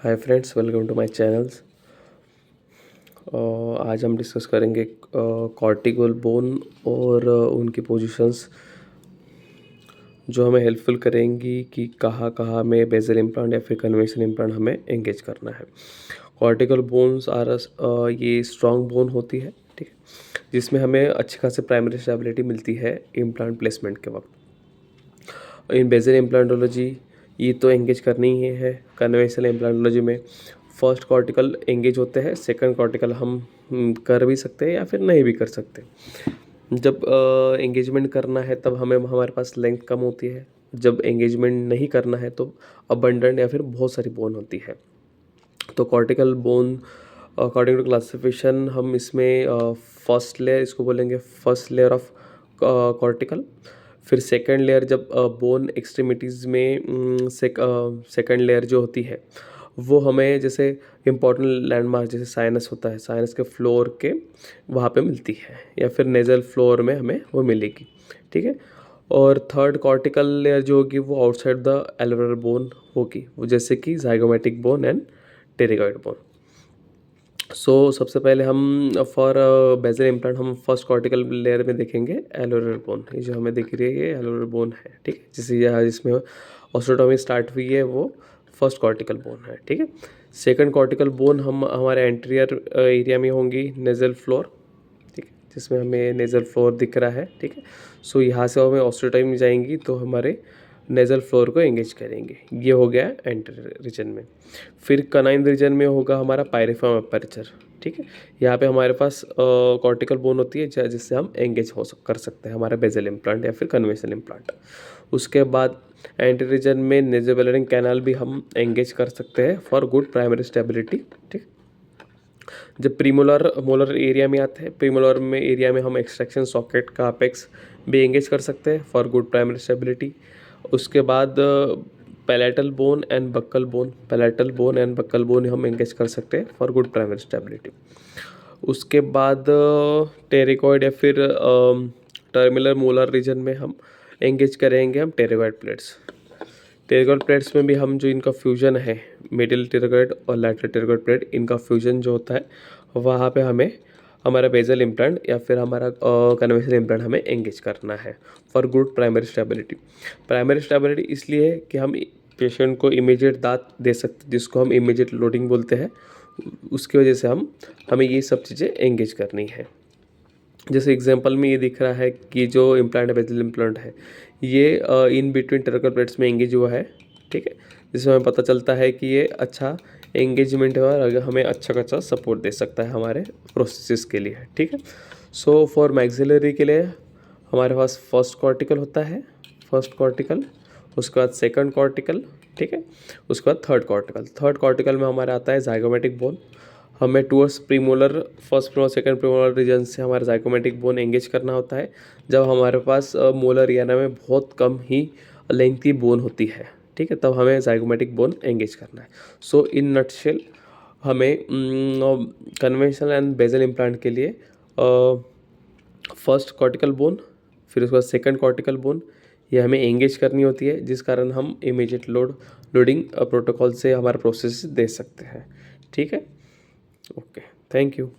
Hi friends, welcome to my channels. आज हम discuss करेंगे कॉर्टिकल बोन और उनकी पोजीशंस जो हमें हेल्पफुल करेंगी कि कहाँ कहाँ में बेजल इम्प्लांट या फिर कन्वेंशनल इम्प्लांट हमें एंगेज करना है। कॉर्टिकल बोन्स आर ये स्ट्रॉन्ग बोन होती है, ठीक है, जिसमें हमें अच्छी खासी प्राइमरी स्टेबिलिटी मिलती है इम्प्लांट प्लेसमेंट के वक्त। इन बेजल इम्प्लांटोलॉजी ये तो एंगेज करनी ही है। कन्वेंशनल इम्प्लांटोलॉजी में फर्स्ट कॉर्टिकल एंगेज होते हैं, सेकंड कॉर्टिकल हम कर भी सकते हैं या फिर नहीं भी कर सकते। जब एंगेजमेंट करना है तब हमारे पास लेंथ कम होती है। जब एंगेजमेंट नहीं करना है तो अबंडेंट या फिर बहुत सारी बोन होती है। तो cortical bone according to classification हम इसमें फर्स्ट लेयर इसको बोलेंगे, फर्स्ट लेयर ऑफ कॉर्टिकल। फिर सेकंड लेयर जब बोन एक्सट्रीमिटीज़ में सेकंड लेयर जो होती है वो हमें जैसे इंपॉर्टेंट लैंडमार्क जैसे साइनस होता है, साइनस के फ्लोर के वहाँ पे मिलती है या फिर नेजल फ्लोर में हमें वो मिलेगी, ठीक है। और थर्ड कॉर्टिकल लेयर जो होगी वो आउटसाइड द एल्वेओलर बोन होगी, वो जैसे कि zygomatic bone and pterygoid bone. So सबसे पहले हम फॉर बेजल इम्प्लांट हम फर्स्ट कॉर्टिकल लेयर में देखेंगे एल्वेओलर बोन। ये जो हमें दिख रही है ये एल्वेओलर बोन है, ठीक है, जिसमें ऑस्टोटोमी स्टार्ट हुई है वो फर्स्ट कॉर्टिकल बोन है, ठीक है। सेकंड कॉर्टिकल बोन हम हमारे एंटीरियर एरिया में होंगी नेजल फ्लोर, ठीक है, जिसमें हमें नेजल फ्लोर दिख रहा है, ठीक है। सो यहाँ से हमें ऑस्टोटोमी जाएंगी तो हमारे नेजल फ्लोर को एंगेज करेंगे। ये हो गया एंटीरियर रीजन में। फिर कनाइन रीजन में होगा हमारा पायरिफॉर्म अपर्चर, ठीक है। यहाँ पे हमारे पास कॉर्टिकल बोन होती है जिससे हम एंगेज कर सकते हैं हमारा बेजल इम्प्लांट या फिर कन्वेंशनल इम्प्लांट। उसके बाद एंटीरियर रीजन में नेज़ोवेलरिंग कैनाल भी हम एंगेज कर सकते हैं फॉर गुड प्राइमरी स्टेबिलिटी, ठीक। जब प्रीमोलर मोलर एरिया में आते हैं, प्रीमोलर में एरिया में हम एक्सट्रैक्शन सॉकेट का अपेक्स भी एंगेज कर सकते हैं फॉर गुड प्राइमरी स्टेबिलिटी। उसके बाद palatal bone and buckle bone, palatal bone and buckle bone हम एंगेज कर सकते हैं फॉर गुड प्राइमरी स्टेबिलिटी। उसके बाद टेरिकॉइड या फिर टर्मिनल मोलर रीजन में हम एंगेज करेंगे हम टेरिकॉइड प्लेट्स। टेरिकॉइड प्लेट्स में भी हम जो इनका फ्यूजन है, मिडिल टेरिकॉइड और लैटरल टेरिकॉइड प्लेट, इनका फ्यूजन जो होता है वहाँ पे हमें हमारा बेजल इम्प्लांट या फिर हमारा कन्वेंशनल इम्प्लांट हमें एंगेज करना है for good primary stability. Primary stability इसलिए है कि हम पेशेंट को इमीडिएट दांत दे सकते, जिसको हम इमीडिएट लोडिंग बोलते हैं। उसकी वजह से हमें ये सब चीज़ें एंगेज करनी है। जैसे एग्जांपल में ये दिख रहा है कि जो इम्प्लांट है, बेजल इम्प्लांट है, ये इन बिटवीन टेरिकॉइड प्लेट्स में एंगेज हुआ है, ठीक है, जिसमें हमें पता चलता है कि ये अच्छा एंगेजमेंट है और अगर हमें अच्छा खासा सपोर्ट दे सकता है हमारे प्रोसेसेस के लिए, ठीक है। सो फॉर मैक्सिलरी के लिए हमारे पास फर्स्ट कॉर्टिकल होता है, फर्स्ट कॉर्टिकल, उसके बाद सेकंड कॉर्टिकल, ठीक है, उसके बाद थर्ड कॉर्टिकल। थर्ड कॉर्टिकल में हमारा आता है जाइगोमेटिक बोन। हमें towards premolar, first premolar second premolar region से हमारा जाइगोमेटिक बोन एंगेज करना होता है जब हमारे पास मोलर एरिया में बहुत कम ही लेंथी बोन होती है, ठीक है, तब हमें जाइगोमेटिक बोन एंगेज करना है। सो इन नटशेल हमें कन्वेंशनल एंड बेजल इम्प्लांट के लिए फर्स्ट कॉर्टिकल बोन, फिर उसके बाद सेकंड कॉर्टिकल बोन, ये हमें एंगेज करनी होती है, जिस कारण हम इमीडिएट लोडिंग प्रोटोकॉल से हमारा प्रोसेस दे सकते हैं, ठीक है। Okay, thank you.